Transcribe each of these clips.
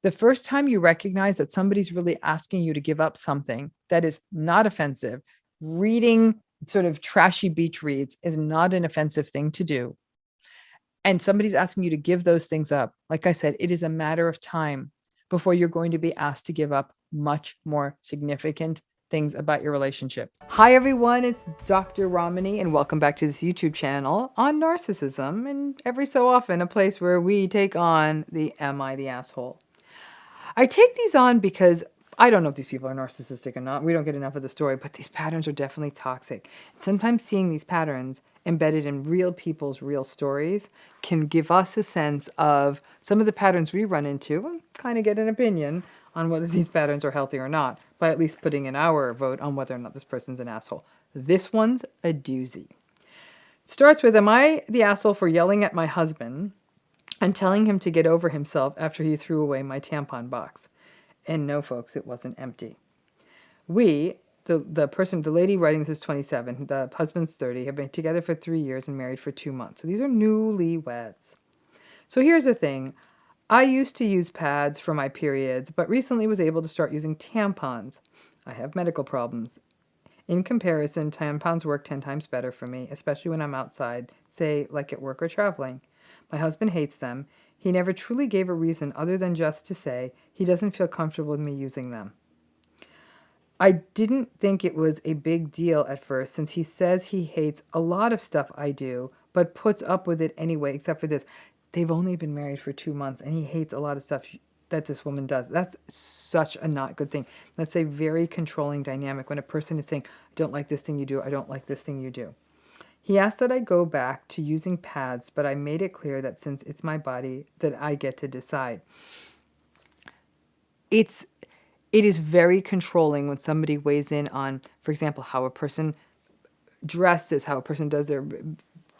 The first time you recognize that somebody's really asking you to give up something that is not offensive, reading sort of trashy beach reads is not an offensive thing to do. And somebody's asking you to give those things up. Like I said, it is a matter of time before you're going to be asked to give up much more significant things about your relationship. Hi, everyone. It's Dr. Ramani, and welcome back to this YouTube channel on narcissism, and every so often a place where we take on the Am I the Asshole? I take these on because I don't know if these people are narcissistic or not. We don't get enough of the story, but these patterns are definitely toxic. Sometimes seeing these patterns embedded in real people's real stories can give us a sense of some of the patterns we run into and kind of get an opinion on whether these patterns are healthy or not, by at least putting in our vote on whether or not this person's an asshole. This one's a doozy. It starts with, am I the asshole for yelling at my husband and telling him to get over himself after he threw away my tampon box? And no, folks, it wasn't empty. The lady writing this is 27, the husband's 30, have been together for 3 years and married for 2 months. So these are newlyweds. So here's the thing. I used to use pads for my periods, but recently was able to start using tampons. I have medical problems. In comparison, tampons work 10 times better for me, especially when I'm outside, say, like at work or traveling. My husband hates them. He never truly gave a reason other than just to say he doesn't feel comfortable with me using them. I didn't think it was a big deal at first, since he says he hates a lot of stuff I do, but puts up with it anyway, except for this. They've only been married for 2 months, and he hates a lot of stuff that this woman does. That's such a not good thing. That's a very controlling dynamic when a person is saying, I don't like this thing you do, I don't like this thing you do. He asked that I go back to using pads, but I made it clear that since it's my body, that I get to decide. It is very controlling when somebody weighs in on, for example, how a person dresses, how a person does their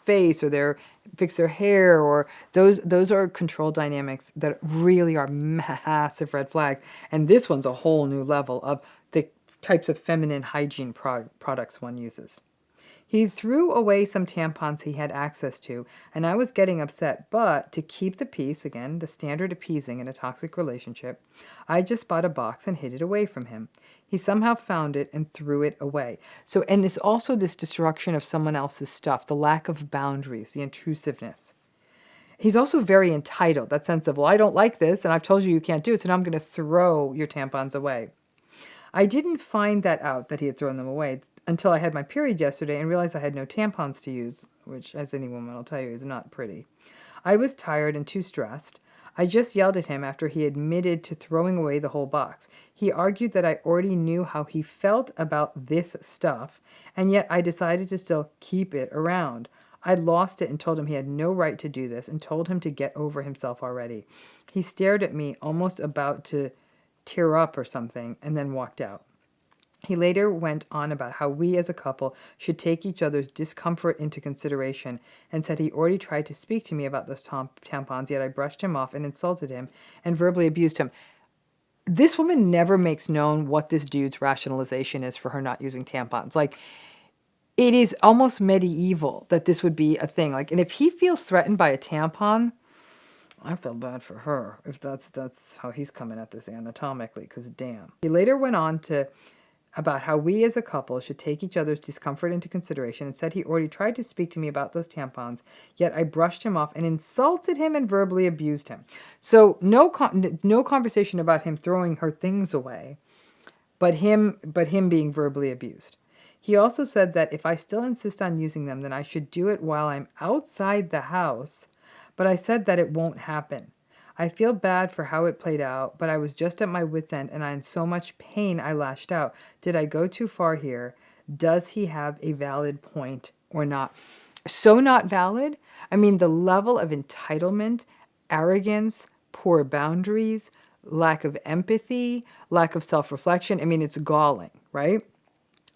face or fix their hair, or those are control dynamics that really are massive red flags. And this one's a whole new level of the types of feminine hygiene products one uses. He threw away some tampons he had access to, and I was getting upset, but to keep the peace, again, the standard appeasing in a toxic relationship, I just bought a box and hid it away from him. He somehow found it and threw it away. So, and this also this destruction of someone else's stuff, the lack of boundaries, the intrusiveness. He's also very entitled, that sense of, well, I don't like this, and I've told you you can't do it, so now I'm going to throw your tampons away. I didn't find that out, that he had thrown them away, until I had my period yesterday and realized I had no tampons to use, which, as any woman will tell you, is not pretty. I was tired and too stressed. I just yelled at him after he admitted to throwing away the whole box. He argued that I already knew how he felt about this stuff, and yet I decided to still keep it around. I lost it and told him he had no right to do this and told him to get over himself already. He stared at me, almost about to tear up or something, and then walked out. He later went on about how we as a couple should take each other's discomfort into consideration, and said he already tried to speak to me about those tampons, yet I brushed him off and insulted him and verbally abused him. This woman never makes known what this dude's rationalization is for her not using tampons. Like, it is almost medieval that this would be a thing. Like, and if he feels threatened by a tampon, I feel bad for her if that's how he's coming at this anatomically, because damn. He later went on to about how we as a couple should take each other's discomfort into consideration, and said he already tried to speak to me about those tampons, yet I brushed him off and insulted him and verbally abused him. So no conversation about him throwing her things away, but him being verbally abused. He also said that if I still insist on using them, then I should do it while I'm outside the house, but I said that it won't happen. I feel bad for how it played out, but I was just at my wit's end and I'm in so much pain I lashed out. Did I go too far here? Does he have a valid point or not? So not valid? I mean, the level of entitlement, arrogance, poor boundaries, lack of empathy, lack of self-reflection. I mean, it's galling, right?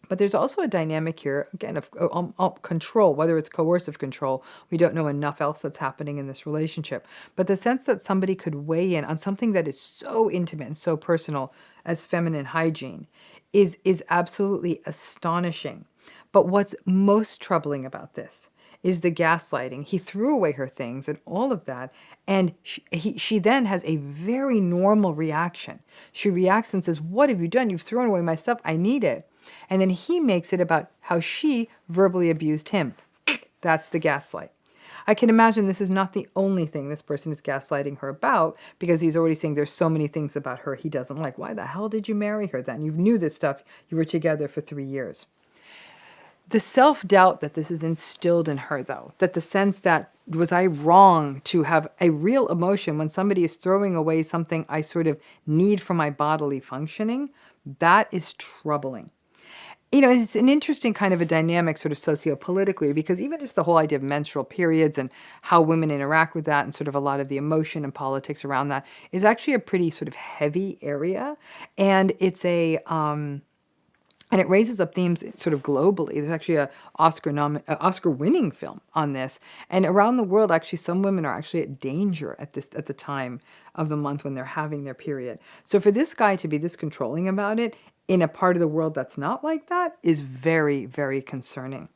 But there's also a dynamic here, again, of control, whether it's coercive control. We don't know enough else that's happening in this relationship. But the sense that somebody could weigh in on something that is so intimate and so personal as feminine hygiene is absolutely astonishing. But what's most troubling about this is the gaslighting. He threw away her things and all of that. And she then has a very normal reaction. She reacts and says, what have you done? You've thrown away my stuff. I need it. And then he makes it about how she verbally abused him. That's the gaslight. I can imagine this is not the only thing this person is gaslighting her about, because he's already saying there's so many things about her he doesn't like. Why the hell did you marry her then? You knew this stuff. You were together for 3 years. The self-doubt that this is instilled in her, though, that the sense that, was I wrong to have a real emotion when somebody is throwing away something I sort of need for my bodily functioning, that is troubling. You know, it's an interesting kind of a dynamic sort of sociopolitically, because even just the whole idea of menstrual periods and how women interact with that and sort of a lot of the emotion and politics around that is actually a pretty sort of heavy area. And it's and it raises up themes sort of globally. There's actually a Oscar-winning film on this. And around the world, actually, some women are actually at danger at the time of the month when they're having their period. So for this guy to be this controlling about it in a part of the world that's not like that is very, very concerning.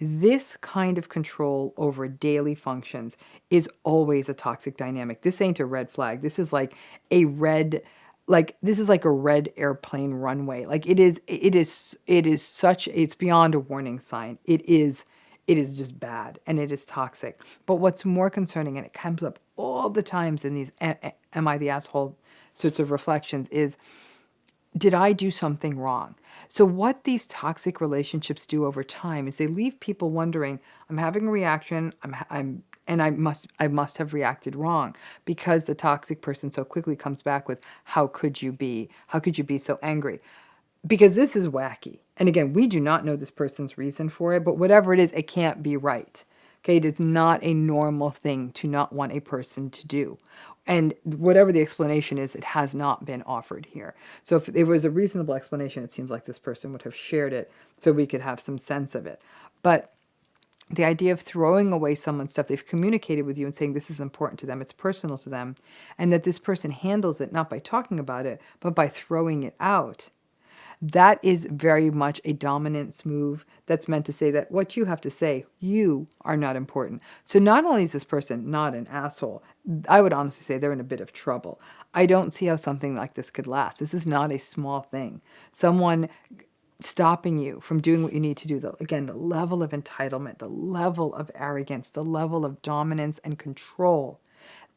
This kind of control over daily functions is always a toxic dynamic. This ain't a red flag. This is like a red... this is like a red airplane runway. Like it is it's beyond a warning sign. It is just bad and it is toxic. But what's more concerning, and it comes up all the times in these am I the asshole sorts of reflections, is did I do something wrong? So what these toxic relationships do over time is they leave people wondering, I'm having a reaction, and I must have reacted wrong, because the toxic person so quickly comes back with, how could you be? How could you be so angry? Because this is wacky. And again, we do not know this person's reason for it, but whatever it is, it can't be right. Okay, it is not a normal thing to not want a person to do. And whatever the explanation is, it has not been offered here. So if it was a reasonable explanation, it seems like this person would have shared it so we could have some sense of it. But the idea of throwing away someone's stuff, they've communicated with you and saying this is important to them, it's personal to them, and that this person handles it not by talking about it, but by throwing it out. That is very much a dominance move that's meant to say that what you have to say, you are not important. So not only is this person not an asshole, I would honestly say they're in a bit of trouble. I don't see how something like this could last. This is not a small thing. Someone stopping you from doing what you need to do. Again, the level of entitlement, the level of arrogance, the level of dominance and control.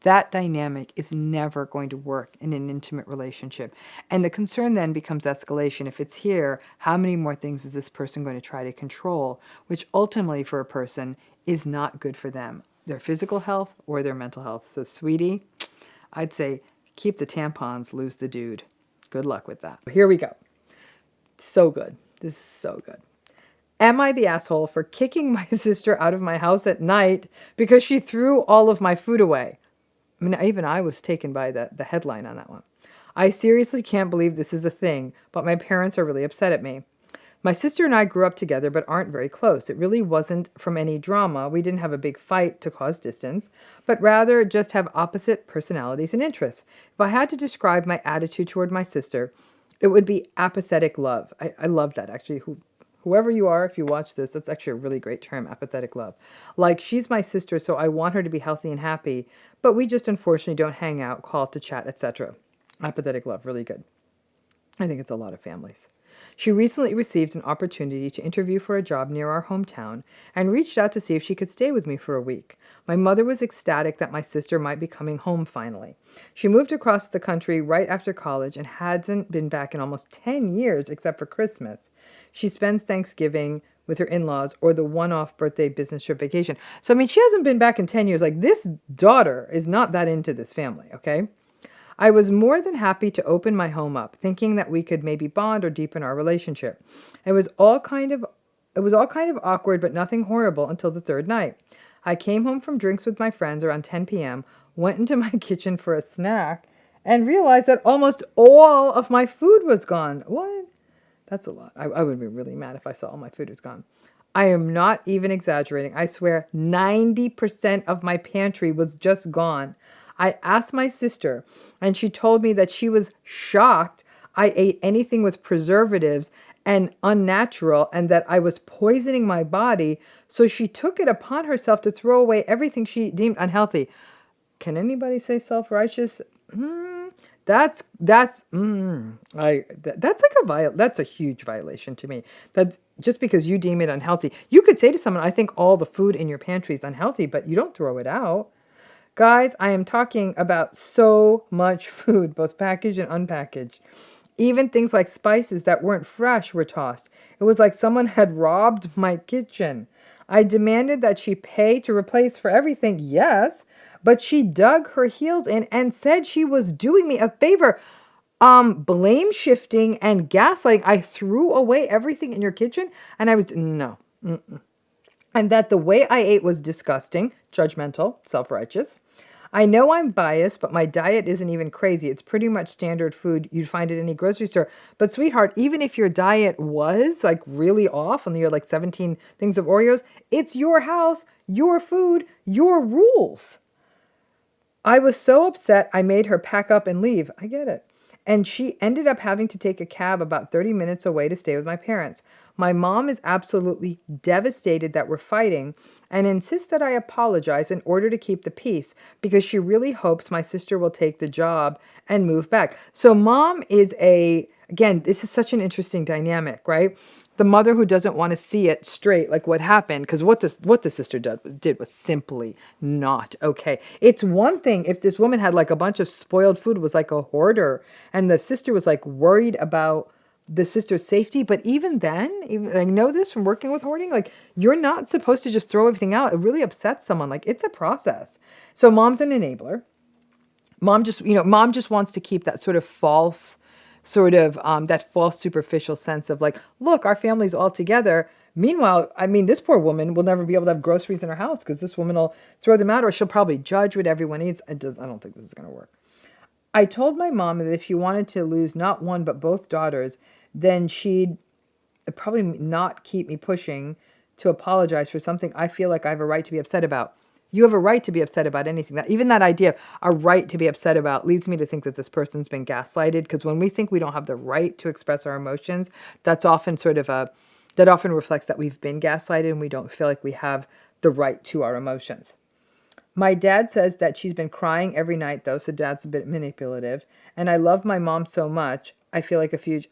That dynamic is never going to work in an intimate relationship. And the concern then becomes escalation. If it's here, how many more things is this person going to try to control, which ultimately for a person is not good for them, their physical health or their mental health. So sweetie, I'd say keep the tampons, lose the dude. Good luck with that. Here we go. So good. This is so good. Am I the asshole for kicking my sister out of my house at night because she threw all of my food away? I mean, even I was taken by the headline on that one. I seriously can't believe this is a thing, but my parents are really upset at me. My sister and I grew up together but aren't very close. It really wasn't from any drama. We didn't have a big fight to cause distance, but rather just have opposite personalities and interests. If I had to describe my attitude toward my sister, it would be apathetic love. I love that, actually. Whoever you are, if you watch this, that's actually a really great term, apathetic love. Like, she's my sister, so I want her to be healthy and happy, but we just unfortunately don't hang out, call to chat, etc. Apathetic love, really good. I think it's a lot of families. She recently received an opportunity to interview for a job near our hometown and reached out to see if she could stay with me for a week. My mother was ecstatic that my sister might be coming home finally. She moved across the country right after college and hasn't been back in almost 10 years except for Christmas. She spends Thanksgiving with her in-laws or the one-off birthday business trip vacation. So, I mean, she hasn't been back in 10 years. Like, this daughter is not that into this family, okay? I was more than happy to open my home up, thinking that we could maybe bond or deepen our relationship. It was all kind of awkward, but nothing horrible until the third night. I came home from drinks with my friends around 10 p.m., went into my kitchen for a snack, and realized that almost all of my food was gone. What? That's a lot. I would be really mad if I saw all my food was gone. I am not even exaggerating. I swear 90% of my pantry was just gone. I asked my sister, and she told me that she was shocked I ate anything with preservatives and unnatural, and that I was poisoning my body. So she took it upon herself to throw away everything she deemed unhealthy. Can anybody say self-righteous? That's like that's a huge violation to me. That just because you deem it unhealthy, you could say to someone, I think all the food in your pantry is unhealthy, but you don't throw it out. Guys, I am talking about so much food, both packaged and unpackaged. Even things like spices that weren't fresh were tossed. It was like someone had robbed my kitchen. I demanded that she pay to replace for everything, yes, but she dug her heels in and said she was doing me a favor. Blame shifting and gaslighting. I threw away everything in your kitchen, and I was, no. And that the way I ate was disgusting, judgmental, self-righteous. I know I'm biased, but my diet isn't even crazy. It's pretty much standard food you'd find at any grocery store. But sweetheart, even if your diet was like really off and you had like 17 things of Oreos, it's your house, your food, your rules. I was so upset I made her pack up and leave. I get it. And she ended up having to take a cab about 30 minutes away to stay with my parents. My mom is absolutely devastated that we're fighting and insists that I apologize in order to keep the peace because she really hopes my sister will take the job and move back. So mom is again, this is such an interesting dynamic, right? The mother who doesn't want to see it straight, like what happened, because what the sister did was simply not okay. It's one thing if this woman had like a bunch of spoiled food, was like a hoarder, and the sister was like worried about the sister's safety. But even then, I know this from working with hoarding, like you're not supposed to just throw everything out. It really upsets someone. Like it's a process. So mom's an enabler. Mom just wants to keep that sort of false superficial sense of like, look, our family's all together. Meanwhile, I mean, this poor woman will never be able to have groceries in her house because this woman will throw them out, or she'll probably judge what everyone eats. I don't think this is going to work. I told my mom that if she wanted to lose not one but both daughters, then she'd probably not keep me pushing to apologize for something I feel like I have a right to be upset about. You have a right to be upset about anything. Even that idea, a right to be upset about, leads me to think that this person's been gaslighted, because when we think we don't have the right to express our emotions, that often reflects that we've been gaslighted and we don't feel like we have the right to our emotions. My dad says that she's been crying every night though, so dad's a bit manipulative. And I love my mom so much. I feel like a huge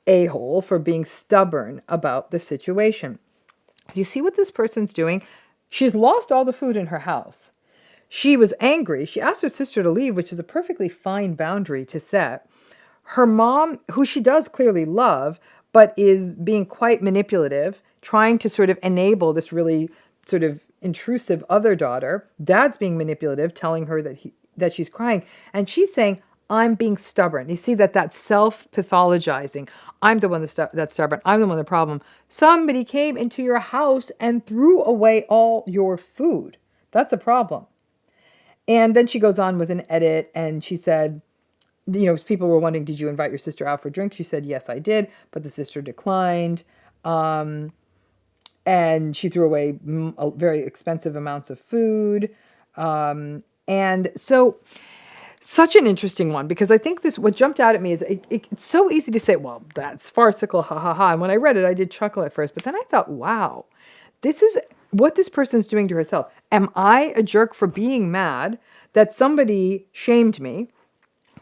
a-hole for being stubborn about the situation. Do you see what this person's doing? She's lost all the food in her house. She was angry. She asked her sister to leave, which is a perfectly fine boundary to set. Her mom, who she does clearly love, but is being quite manipulative, trying to sort of enable this really sort of intrusive other daughter. Dad's being manipulative, telling her that she's crying. And she's saying, I'm being stubborn. You see that's self-pathologizing. I'm the one that's stubborn. I'm the one with the problem. Somebody came into your house and threw away all your food. That's a problem. And then she goes on with an edit, and she said, people were wondering, did you invite your sister out for drinks? She said, yes, I did, but the sister declined. And she threw away very expensive amounts of food. And so... such an interesting one, because I think what jumped out at me is it's so easy to say, well, that's farcical, ha ha ha. And when I read it, I did chuckle at first, but then I thought, wow, this is what this person's doing to herself. Am I a jerk for being mad that somebody shamed me,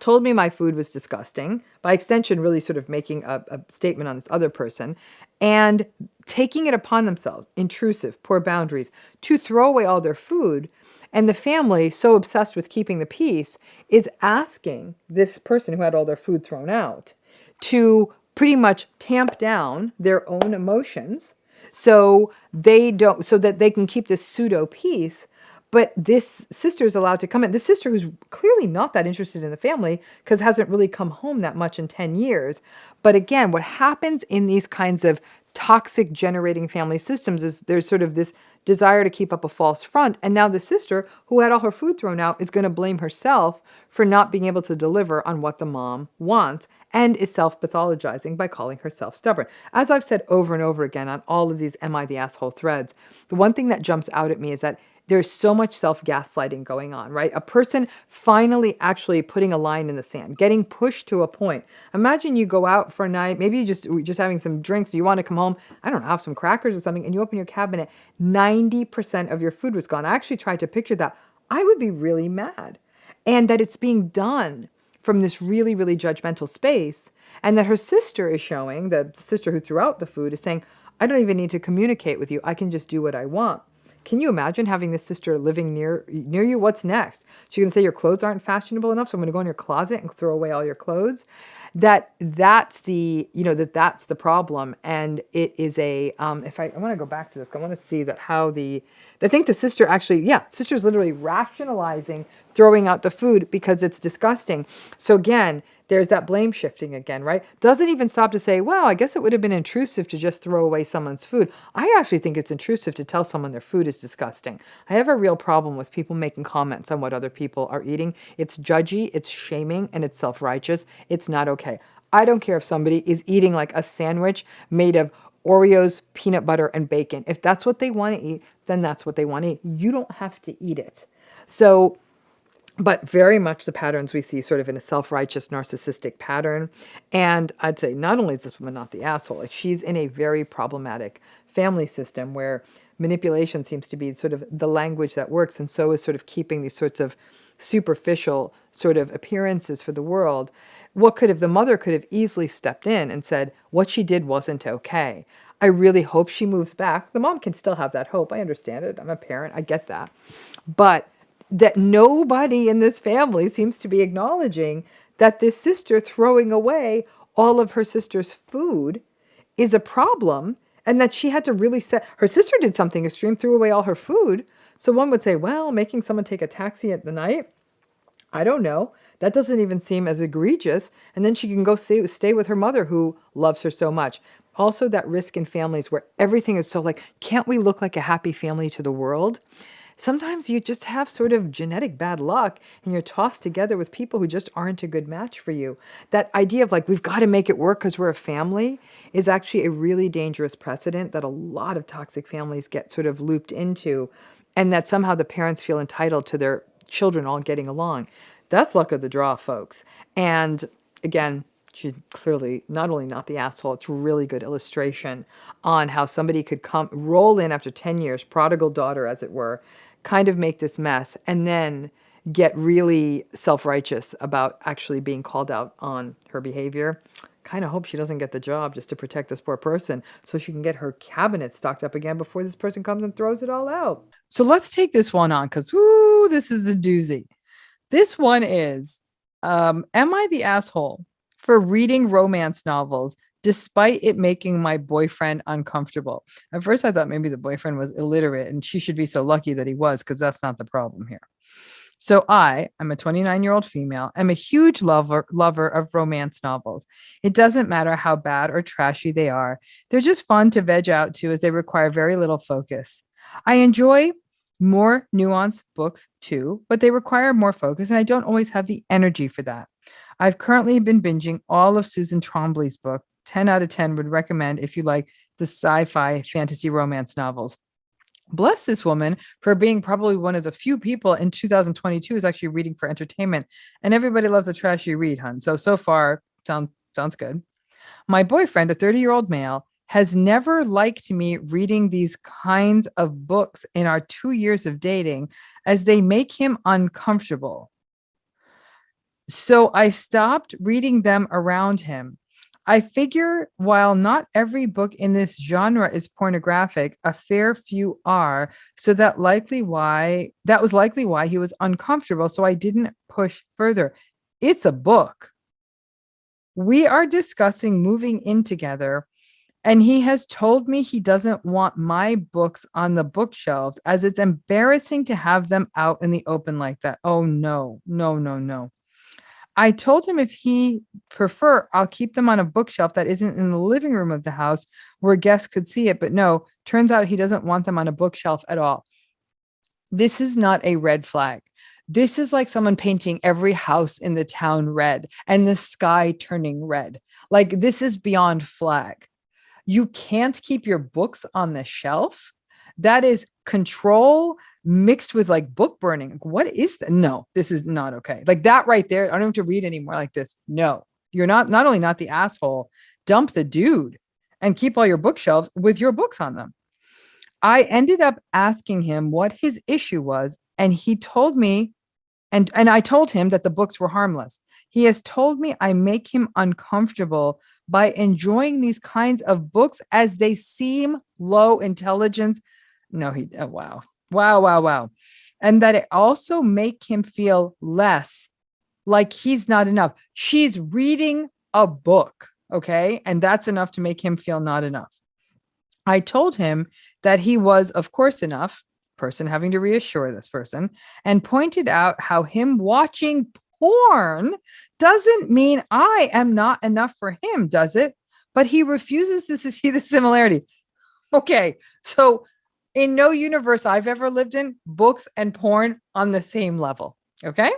told me my food was disgusting, by extension really sort of making a statement on this other person, and taking it upon themselves, intrusive, poor boundaries, to throw away all their food? And the family, so obsessed with keeping the peace, is asking this person who had all their food thrown out to pretty much tamp down their own emotions so that they can keep this pseudo peace. But this sister is allowed to come in. This sister, who's clearly not that interested in the family because hasn't really come home that much in 10 years. But again, what happens in these kinds of toxic generating family systems is there's sort of this desire to keep up a false front. And now the sister, who had all her food thrown out, is going to blame herself for not being able to deliver on what the mom wants, and is self-pathologizing by calling herself stubborn. As I've said over and over again on all of these Am I the Asshole threads, the one thing that jumps out at me is that there's so much self-gaslighting going on, right? A person finally actually putting a line in the sand, getting pushed to a point. Imagine you go out for a night, maybe you just having some drinks, you want to come home, I don't know, have some crackers or something, and you open your cabinet, 90% of your food was gone. I actually tried to picture that. I would be really mad. And that it's being done from this really, really judgmental space, and that her sister is showing, the sister who threw out the food is saying, I don't even need to communicate with you. I can just do what I want. Can you imagine having this sister living near you? What's next? She's going to say your clothes aren't fashionable enough, so I'm going to go in your closet and throw away all your clothes. That's the, that's the problem. And it is a, if I want to go back to this, I want to see that how I think the sister actually, sister's literally rationalizing throwing out the food because it's disgusting. So again, there's that blame shifting again, right? Doesn't even stop to say, well, I guess it would have been intrusive to just throw away someone's food. I actually think it's intrusive to tell someone their food is disgusting. I have a real problem with people making comments on what other people are eating. It's judgy, it's shaming, and it's self-righteous. It's not okay. I don't care if somebody is eating like a sandwich made of Oreos, peanut butter, and bacon. If that's what they want to eat, then that's what they want to eat. You don't have to eat it. So, but very much the patterns we see sort of in a self-righteous narcissistic pattern. And I'd say not only is this woman not the asshole, like she's in a very problematic family system where manipulation seems to be sort of the language that works, and so is sort of keeping these sorts of superficial sort of appearances for the world. The mother could have easily stepped in and said, what she did wasn't okay. I really hope she moves back. The mom can still have that hope. I understand it. I'm a parent. I get that. But that nobody in this family seems to be acknowledging that this sister throwing away all of her sister's food is a problem, and that she had to really her sister did something extreme, threw away all her food. So one would say, well, making someone take a taxi at the night, I don't know. That doesn't even seem as egregious. And then she can go stay with her mother who loves her so much. Also, that risk in families where everything is so like, can't we look like a happy family to the world? Sometimes you just have sort of genetic bad luck and you're tossed together with people who just aren't a good match for you. That idea of like, we've got to make it work because we're a family is actually a really dangerous precedent that a lot of toxic families get sort of looped into, and that somehow the parents feel entitled to their children all getting along. That's luck of the draw, folks. And again, she's clearly not only not the asshole, it's a really good illustration on how somebody could roll in after 10 years, prodigal daughter, as it were, kind of make this mess, and then get really self-righteous about actually being called out on her behavior. Kind of hope she doesn't get the job just to protect this poor person so she can get her cabinet stocked up again before this person comes and throws it all out. So let's take this one on because, whoo, this is a doozy. This one is, am I the asshole for reading romance novels despite it making my boyfriend uncomfortable? At first, I thought maybe the boyfriend was illiterate and she should be so lucky that he was, because that's not the problem here. So I'm a 29-year-old female. I'm a huge lover of romance novels. It doesn't matter how bad or trashy they are. They're just fun to veg out to as they require very little focus. I enjoy more nuanced books too, but they require more focus, and I don't always have the energy for that. I've currently been binging all of Susan Trombley's book. 10 out of 10 would recommend if you like the sci-fi fantasy romance novels. Bless this woman for being probably one of the few people in 2022 who's actually reading for entertainment. And everybody loves a trashy read, hun. So far, sounds good. My boyfriend, a 30-year-old male, has never liked me reading these kinds of books in our 2 years of dating, as they make him uncomfortable. So I stopped reading them around him. I figure while not every book in this genre is pornographic, a fair few are. So that was likely why he was uncomfortable. So I didn't push further. It's a book. We are discussing moving in together, and he has told me he doesn't want my books on the bookshelves as it's embarrassing to have them out in the open like that. Oh, no. I told him if he prefer, I'll keep them on a bookshelf that isn't in the living room of the house where guests could see it. But no, turns out he doesn't want them on a bookshelf at all. This is not a red flag. This is like someone painting every house in the town red and the sky turning red. Like, this is beyond flag. You can't keep your books on the shelf. That is control mixed with like book burning. Like, what is that? No, this is not okay. Like that right there. I don't have to read anymore like this. No, you're not only not the asshole, dump the dude and keep all your bookshelves with your books on them. I ended up asking him what his issue was, and he told me, and I told him that the books were harmless. He has told me I make him uncomfortable by enjoying these kinds of books as they seem low intelligence. No, wow. Wow, wow, wow. And that it also make him feel less like he's not enough. She's reading a book, okay? And that's enough to make him feel not enough. I told him that he was, of course, enough, person having to reassure this person, and pointed out how him watching porn doesn't mean I am not enough for him, does it? But he refuses to see the similarity. Okay, so in no universe I've ever lived in, books and porn on the same level. Okay.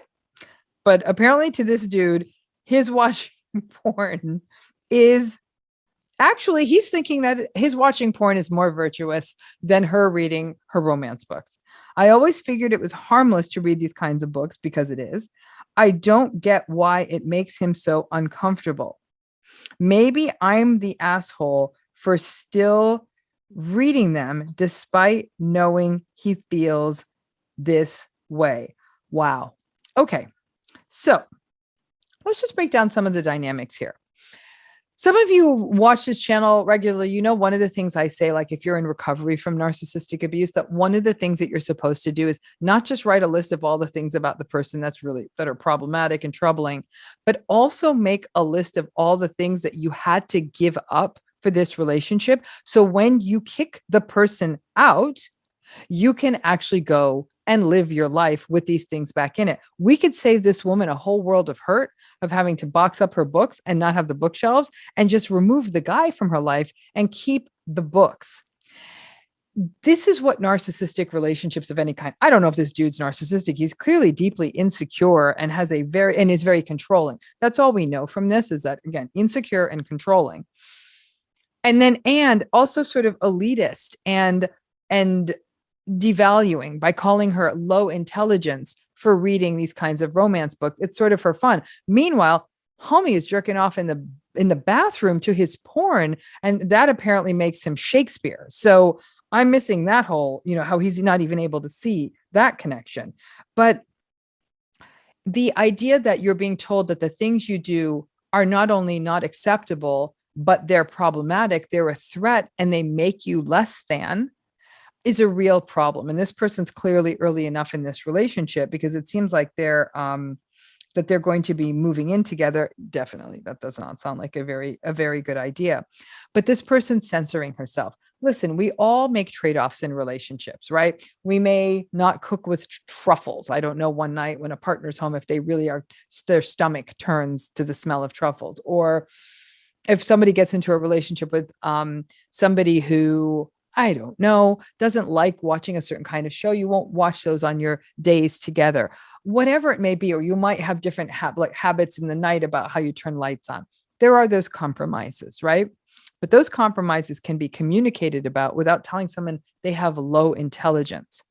But apparently to this dude, his watching porn is actually, he's thinking that his watching porn is more virtuous than her reading her romance books. I always figured it was harmless to read these kinds of books because it is. I don't get why it makes him so uncomfortable. Maybe I'm the asshole for still reading them despite knowing he feels this way. Wow. Okay. So let's just break down some of the dynamics here. Some of you watch this channel regularly. You know, one of the things I say, like if you're in recovery from narcissistic abuse, that one of the things that you're supposed to do is not just write a list of all the things about the person that are problematic and troubling, but also make a list of all the things that you had to give up for this relationship. So when you kick the person out, you can actually go and live your life with these things back in it. We could save this woman a whole world of hurt of having to box up her books and not have the bookshelves, and just remove the guy from her life and keep the books. This is what narcissistic relationships of any kind. I don't know if this dude's narcissistic. He's clearly deeply insecure and is very controlling. That's all we know from this, is that, again, insecure and controlling. And also sort of elitist and devaluing by calling her low intelligence for reading these kinds of romance books. It's sort of for fun. Meanwhile, homie is jerking off in the bathroom to his porn, and that apparently makes him Shakespeare. So I'm missing that whole, how he's not even able to see that connection. But the idea that you're being told that the things you do are not only not acceptable, but they're problematic, they're a threat, and they make you less than, is a real problem. And this person's clearly early enough in this relationship, because it seems like they're going to be moving in together. Definitely, that does not sound like a very good idea. But this person's censoring herself. Listen, we all make trade-offs in relationships, right? We may not cook with truffles. I don't know, one night when a partner's home, if they really are, their stomach turns to the smell of truffles. Or if somebody gets into a relationship with somebody who, I don't know, doesn't like watching a certain kind of show, you won't watch those on your days together, whatever it may be. Or you might have different habits in the night about how you turn lights on. There are those compromises, right? But those compromises can be communicated about without telling someone they have low intelligence.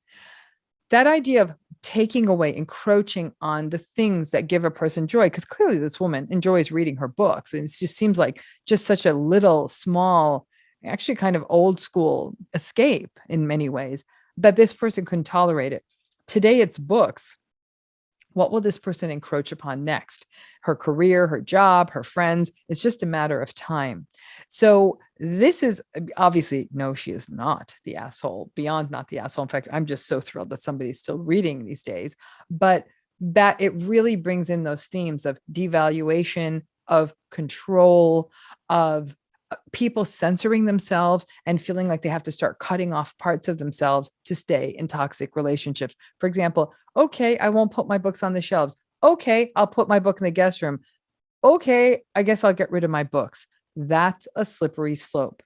That idea of taking away, encroaching on the things that give a person joy, because clearly this woman enjoys reading her books. And it just seems like just such a little, small, actually kind of old school escape in many ways, that this person couldn't tolerate it. Today it's books. What will this person encroach upon next? Her career, her job, her friends. It's just a matter of time. So this is obviously, no, she is not the asshole, beyond not the asshole. In fact, I'm just so thrilled that somebody's still reading these days, but that it really brings in those themes of devaluation, of control, of people censoring themselves and feeling like they have to start cutting off parts of themselves to stay in toxic relationships. For example, okay, I won't put my books on the shelves. Okay, I'll put my book in the guest room. Okay, I guess I'll get rid of my books. That's a slippery slope.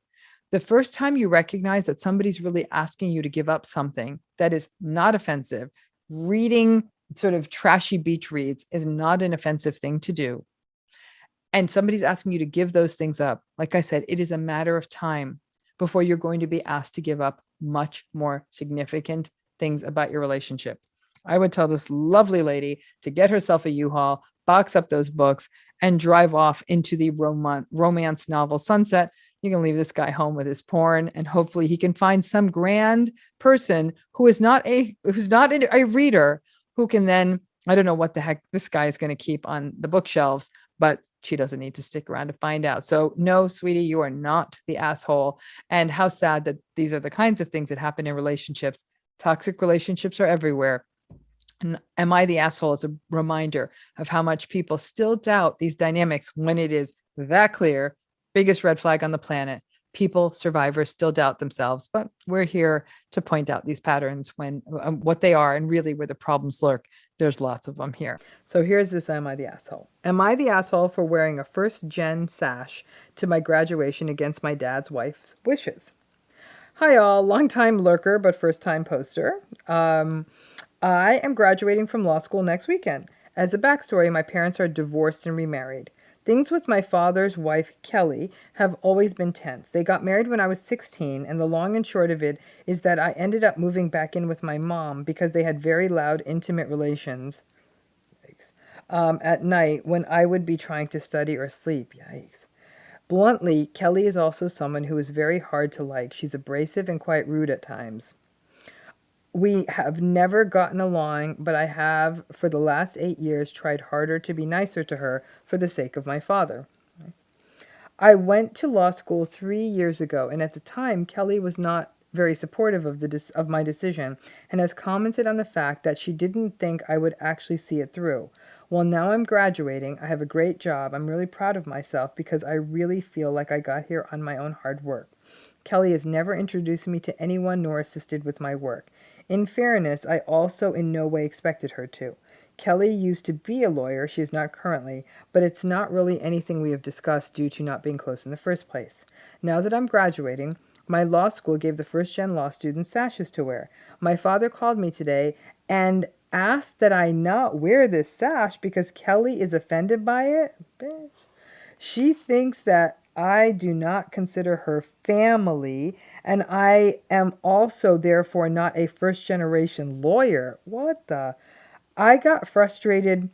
The first time you recognize that somebody's really asking you to give up something that is not offensive, reading sort of trashy beach reads is not an offensive thing to do, and somebody's asking you to give those things up, like I said, it is a matter of time before you're going to be asked to give up much more significant things about your relationship. I would tell this lovely lady to get herself a U-Haul, box up those books, and drive off into the romance novel sunset. You can leave this guy home with his porn, and hopefully he can find some grand person who's not a reader, who can then, I don't know what the heck this guy is going to keep on the bookshelves, but she doesn't need to stick around to find out. So no, sweetie, you are not the asshole. And how sad that these are the kinds of things that happen in relationships. Toxic relationships are everywhere. And am I the asshole is a reminder of how much people still doubt these dynamics when it is that clear. Biggest red flag on the planet. People, survivors, still doubt themselves, but we're here to point out these patterns when what they are and really where the problems lurk. There's lots of them here. So here's this: am I the asshole? Am I the asshole for wearing a first-gen sash to my graduation against my dad's wife's wishes? Hi all, long-time lurker but first-time poster. I am graduating from law school next weekend. As a backstory, my parents are divorced and remarried. Things with my father's wife, Kelly, have always been tense. They got married when I was 16, and the long and short of it is that I ended up moving back in with my mom because they had very loud, intimate relations at night when I would be trying to study or sleep. Yikes. Bluntly, Kelly is also someone who is very hard to like. She's abrasive and quite rude at times. We have never gotten along, but I have, for the last 8 years, tried harder to be nicer to her for the sake of my father. I went to law school 3 years ago, and at the time, Kelly was not very supportive of my decision and has commented on the fact that she didn't think I would actually see it through. Well, now I'm graduating. I have a great job. I'm really proud of myself because I really feel like I got here on my own hard work. Kelly has never introduced me to anyone nor assisted with my work. In fairness, I also in no way expected her to. Kelly used to be a lawyer. She is not currently, but it's not really anything we have discussed due to not being close in the first place. Now that I'm graduating, my law school gave the first-gen law students sashes to wear. My father called me today and asked that I not wear this sash because Kelly is offended by it. Bitch. She thinks that I do not consider her family, and I am also therefore not a first-generation lawyer. What the? I got frustrated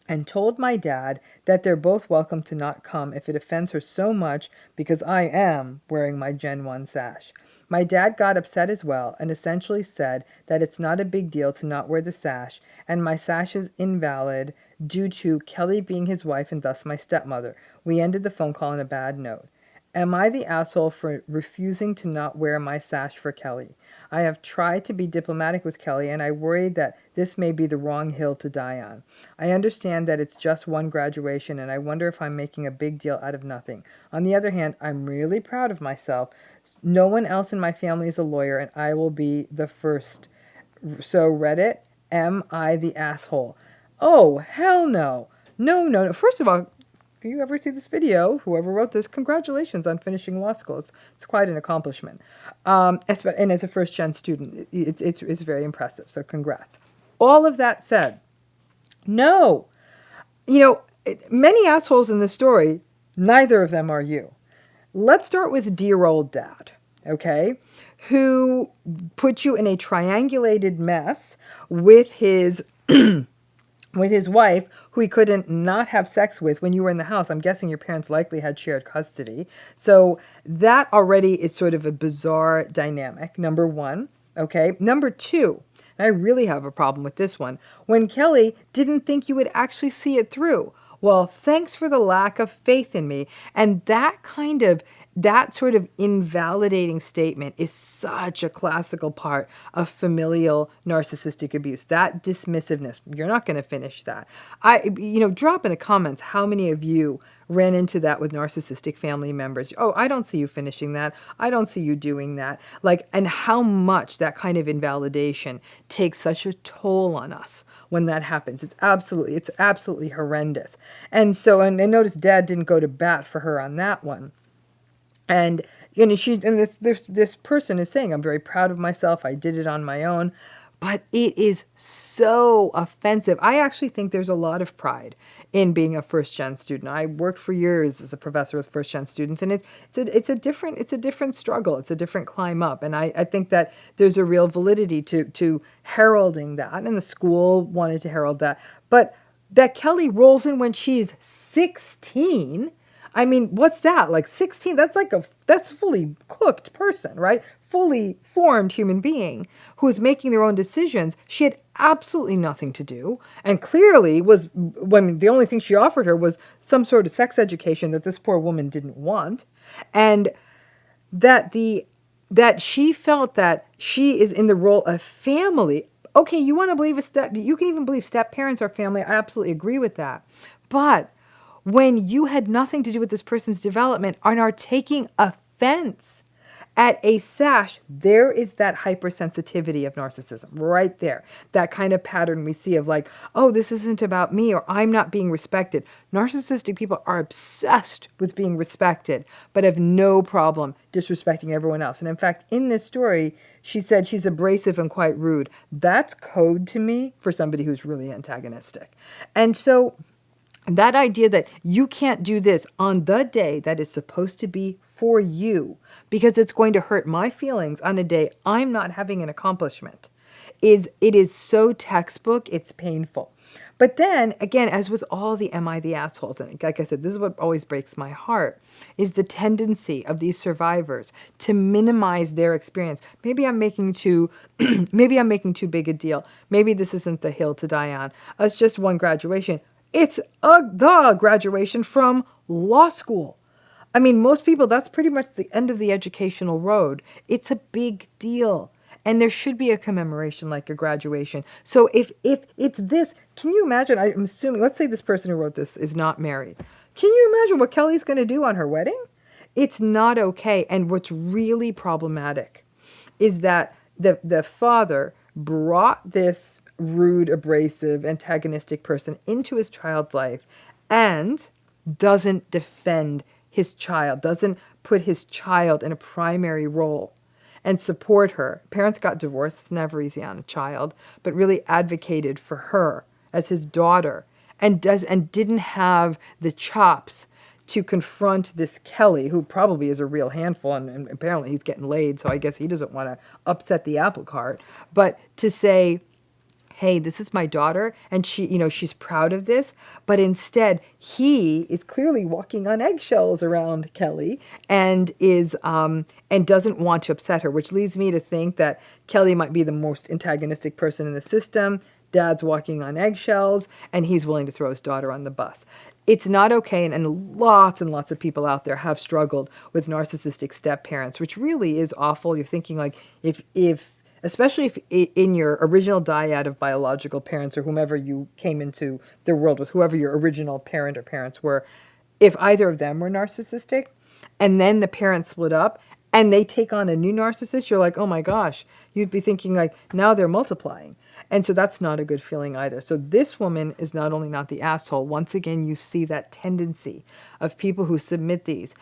and told my dad that they're both welcome to not come if it offends her so much because I am wearing my Gen 1 sash. My dad got upset as well and essentially said that it's not a big deal to not wear the sash, and my sash is invalid due to Kelly being his wife and thus my stepmother. We ended the phone call on a bad note. Am I the asshole for refusing to not wear my sash for Kelly? I have tried to be diplomatic with Kelly, and I worry that this may be the wrong hill to die on. I understand that it's just one graduation, and I wonder if I'm making a big deal out of nothing. On the other hand, I'm really proud of myself. No one else in my family is a lawyer, and I will be the first. So Reddit, am I the asshole? Oh, hell no. No, no, no. First of all, if you ever see this video, whoever wrote this, congratulations on finishing law school. It's quite an accomplishment. And as a first-gen student, it's very impressive. So congrats. All of that said, no. You know, many assholes in this story, neither of them are you. Let's start with dear old dad, okay, who put you in a triangulated mess with his with his wife, who he couldn't not have sex with when you were in the house. I'm guessing your parents likely had shared custody. So that already is sort of a bizarre dynamic, number one, okay? Number two, and I really have a problem with this one, when Kelly didn't think you would actually see it through. Well, thanks for the lack of faith in me. And that sort of invalidating statement is such a classical part of familial narcissistic abuse. That dismissiveness, you're not going to finish that. Drop in the comments how many of you ran into that with narcissistic family members. Oh, I don't see you finishing that. I don't see you doing that. And how much that kind of invalidation takes such a toll on us when that happens. It's absolutely horrendous. And so, and notice Dad didn't go to bat for her on that one. And this person is saying, I'm very proud of myself. I did it on my own. but it is so offensive. I actually think there's a lot of pride in being a first-gen student. I worked for years as a professor with first-gen students, and it's a different struggle. It's a different climb up, and I think that there's a real validity to heralding that, and the school wanted to herald that. But that Kelly rolls in when she's 16. I mean, what's that? Like 16, that's fully cooked person, right? Fully formed human being who is making their own decisions. She had absolutely nothing to do, and clearly was, when the only thing she offered her was some sort of sex education that this poor woman didn't want. And that she felt that she is in the role of family. Okay, you want to believe you can even believe step parents are family. I absolutely agree with that. But when you had nothing to do with this person's development and are taking offense at a sash, there is that hypersensitivity of narcissism right there. That kind of pattern we see of like, oh, this isn't about me, or I'm not being respected. Narcissistic people are obsessed with being respected, but have no problem disrespecting everyone else. And in fact, in this story, she said she's abrasive and quite rude. That's code to me for somebody who's really antagonistic. And so that idea that you can't do this on the day that is supposed to be for you because it's going to hurt my feelings on a day I'm not having an accomplishment is so textbook, it's painful. But then, again, as with all the am I the assholes, and like I said, this is what always breaks my heart, is the tendency of these survivors to minimize their experience. Maybe I'm making too big a deal. Maybe this isn't the hill to die on. It's just one graduation. It's the graduation from law school. I mean, most people, that's pretty much the end of the educational road. It's a big deal. And there should be a commemoration like a graduation. So if it's this, can you imagine, I'm assuming, let's say this person who wrote this is not married. Can you imagine what Kelly's going to do on her wedding? It's not okay. And what's really problematic is that the father brought this rude, abrasive, antagonistic person into his child's life and doesn't defend his child, doesn't put his child in a primary role and support her. Parents got divorced, it's never easy on a child, but really advocated for her as his daughter and didn't have the chops to confront this Kelly, who probably is a real handful, and apparently he's getting laid, so I guess he doesn't want to upset the apple cart, but to say, hey, this is my daughter, and she's proud of this, but instead he is clearly walking on eggshells around Kelly and doesn't want to upset her, which leads me to think that Kelly might be the most antagonistic person in the system. Dad's walking on eggshells, and he's willing to throw his daughter on the bus. It's not okay, and lots of people out there have struggled with narcissistic step parents, which really is awful. You're thinking like, especially if in your original dyad of biological parents or whomever you came into the world with, whoever your original parent or parents were, if either of them were narcissistic and then the parents split up and they take on a new narcissist, you're like, oh my gosh, you'd be thinking like, now they're multiplying. And so that's not a good feeling either. So this woman is not only not the asshole, once again, you see that tendency of people who submit these.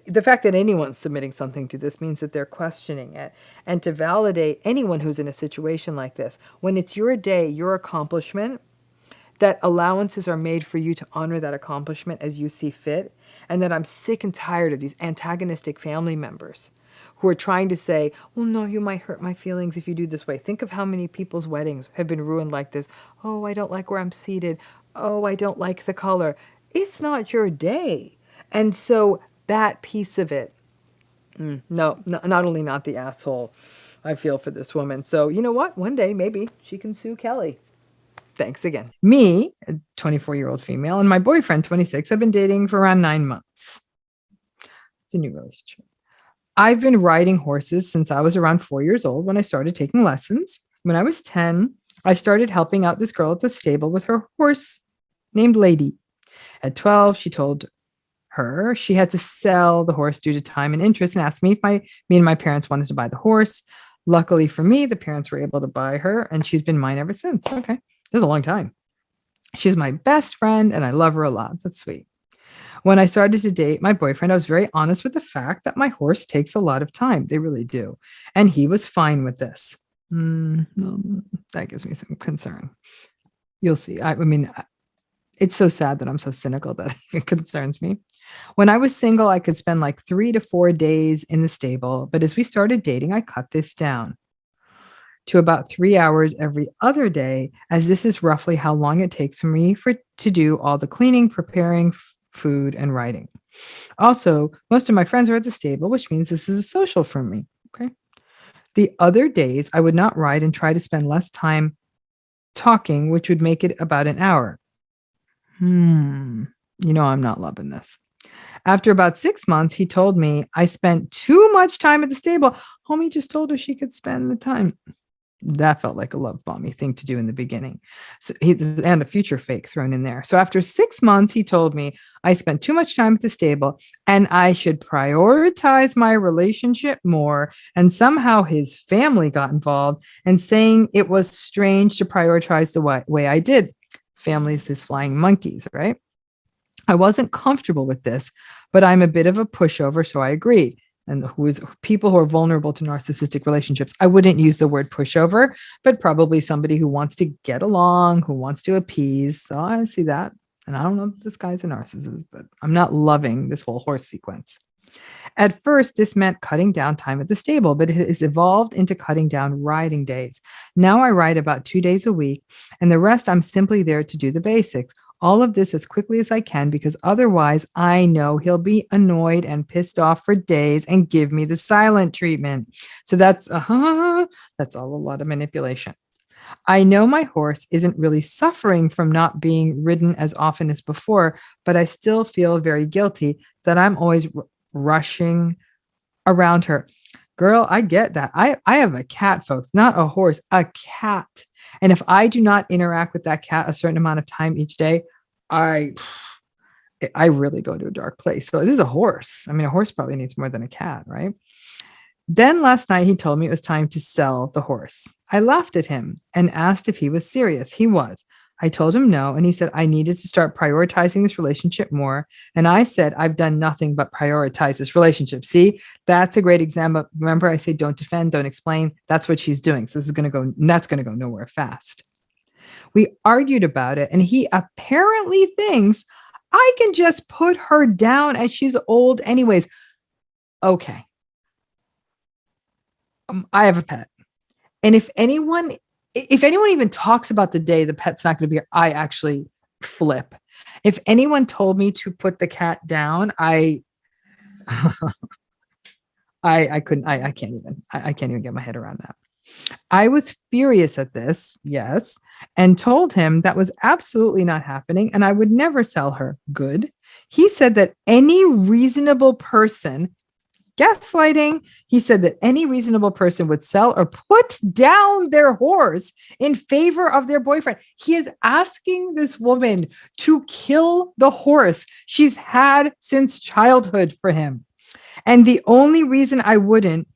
The fact that anyone's submitting something to this means that they're questioning it. And to validate anyone who's in a situation like this, when it's your day, your accomplishment, that allowances are made for you to honor that accomplishment as you see fit. And that I'm sick and tired of these antagonistic family members who are trying to say, well, no, you might hurt my feelings if you do this way. Think of how many people's weddings have been ruined like this. Oh, I don't like where I'm seated. Oh, I don't like the color. It's not your day. And so that piece of it, not only not the asshole, I feel for this woman. So you know what? One day, maybe she can sue Kelly. Thanks again. Me, a 24-year-old female, and my boyfriend, 26, have been dating for around 9 months. It's a new relationship. I've been riding horses since I was around 4 years old when I started taking lessons. When I was 10, I started helping out this girl at the stable with her horse named Lady. At 12, she told her she had to sell the horse due to time and interest and asked me if me and my parents wanted to buy the horse. Luckily for me, the parents were able to buy her, and she's been mine ever since. Okay, this is a long time. She's my best friend, and I love her a lot. That's sweet. When I started to date my boyfriend, I was very honest with the fact that my horse takes a lot of time. They really do. And he was fine with this. No, that gives me some concern. You'll see. I mean, it's so sad that I'm so cynical that it concerns me. When I was single, I could spend like 3 to 4 days in the stable, but as we started dating, I cut this down to about 3 hours every other day, as this is roughly how long it takes for me to do all the cleaning, preparing food, and writing. Also, most of my friends are at the stable, which means this is a social for me. Okay. The other days, I would not write and try to spend less time talking, which would make it about an hour. I'm not loving this. After about 6 months, he told me I spent too much time at the stable. Homie just told her she could spend the time. That felt like a love bomby thing to do in the beginning. And a future fake thrown in there. So after 6 months, he told me I spent too much time at the stable and I should prioritize my relationship more. And somehow his family got involved and saying it was strange to prioritize the way I did. Families, his flying monkeys, right? I wasn't comfortable with this, but I'm a bit of a pushover, so I agreed. And people who are vulnerable to narcissistic relationships, I wouldn't use the word pushover, but probably somebody who wants to get along, who wants to appease. So I see that. And I don't know if this guy's a narcissist, but I'm not loving this whole horse sequence. At first, this meant cutting down time at the stable, but it has evolved into cutting down riding days. Now I ride about 2 days a week, and the rest I'm simply there to do the basics. All of this as quickly as I can, because otherwise I know he'll be annoyed and pissed off for days and give me the silent treatment. So that's all a lot of manipulation. I know my horse isn't really suffering from not being ridden as often as before, but I still feel very guilty that I'm always rushing around her. Girl, I get that. I have a cat, folks, not a horse, a cat. And if I do not interact with that cat a certain amount of time each day, I really go to a dark place. So this is a horse. I mean, a horse probably needs more than a cat, right? Then last night he told me it was time to sell the horse. I laughed at him and asked if he was serious. He was. I told him no, and he said I needed to start prioritizing this relationship more. And I said, I've done nothing but prioritize this relationship. See, that's a great example. Remember, I say don't defend, don't explain. That's what she's doing. So that's going to go nowhere fast. We argued about it, and he apparently thinks I can just put her down as she's old anyways. Okay. I have a pet. And if anyone even talks about the day the pet's not going to be here, I actually flip. If anyone told me to put the cat down, I couldn't, I can't even get my head around that. I was furious at this, yes, and told him that was absolutely not happening and I would never sell her. Good. He said that any reasonable person, gaslighting, he said that any reasonable person would sell or put down their horse in favor of their boyfriend. He is asking this woman to kill the horse she's had since childhood for him. And the only reason I wouldn't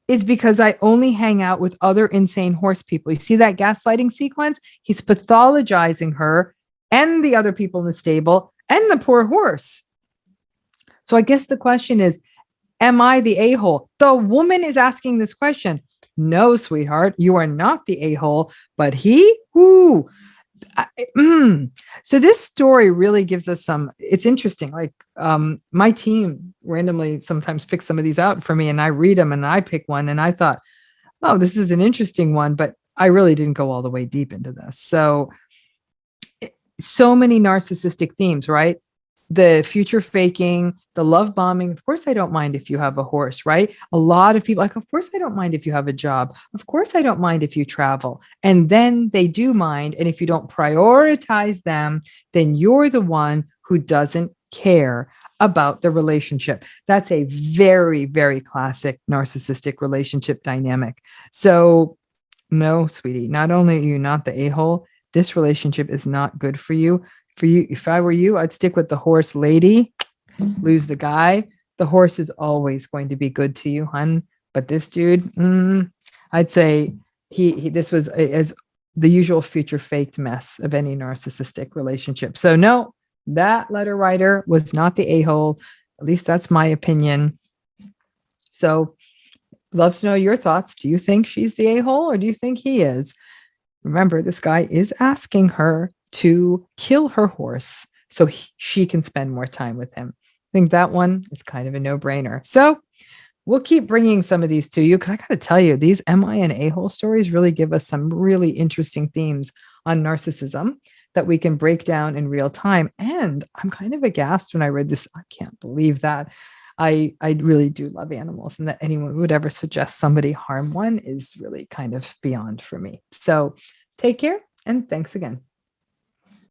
is because I only hang out with other insane horse people. You see that gaslighting sequence? He's pathologizing her and the other people in the stable and the poor horse. So I guess the question is, am I the a-hole? The woman is asking this question. No, sweetheart, you are not the a-hole, but he, So this story really gives us it's interesting. Like my team randomly sometimes picks some of these out for me and I read them and I pick one and I thought, oh, this is an interesting one, but I really didn't go all the way deep into this. So many narcissistic themes, right? The future faking, the love bombing. Of course, I don't mind if you have a horse, right? A lot of people like, of course, I don't mind if you have a job. Of course, I don't mind if you travel. And then they do mind. And if you don't prioritize them, then you're the one who doesn't care about the relationship. That's a very, very classic narcissistic relationship dynamic. So no, sweetie, not only are you not the a-hole, this relationship is not good for you. If I were you, I'd stick with the horse lady, lose the guy. The horse is always going to be good to you, hun. But this dude, I'd say this was as the usual future faked mess of any narcissistic relationship. So no, that letter writer was not the a-hole. At least that's my opinion. So Love to know your thoughts. Do you think she's the a-hole or do you think he is? Remember, this guy is asking her to kill her horse so she can spend more time with him. I think that one is kind of a no-brainer. So we'll keep bringing some of these to you because I got to tell you, these MI and a-hole stories really give us some really interesting themes on narcissism that we can break down in real time. And I'm kind of aghast when I read this. I can't believe that. I really do love animals, and that anyone would ever suggest somebody harm one is really kind of beyond for me. So take care and thanks again.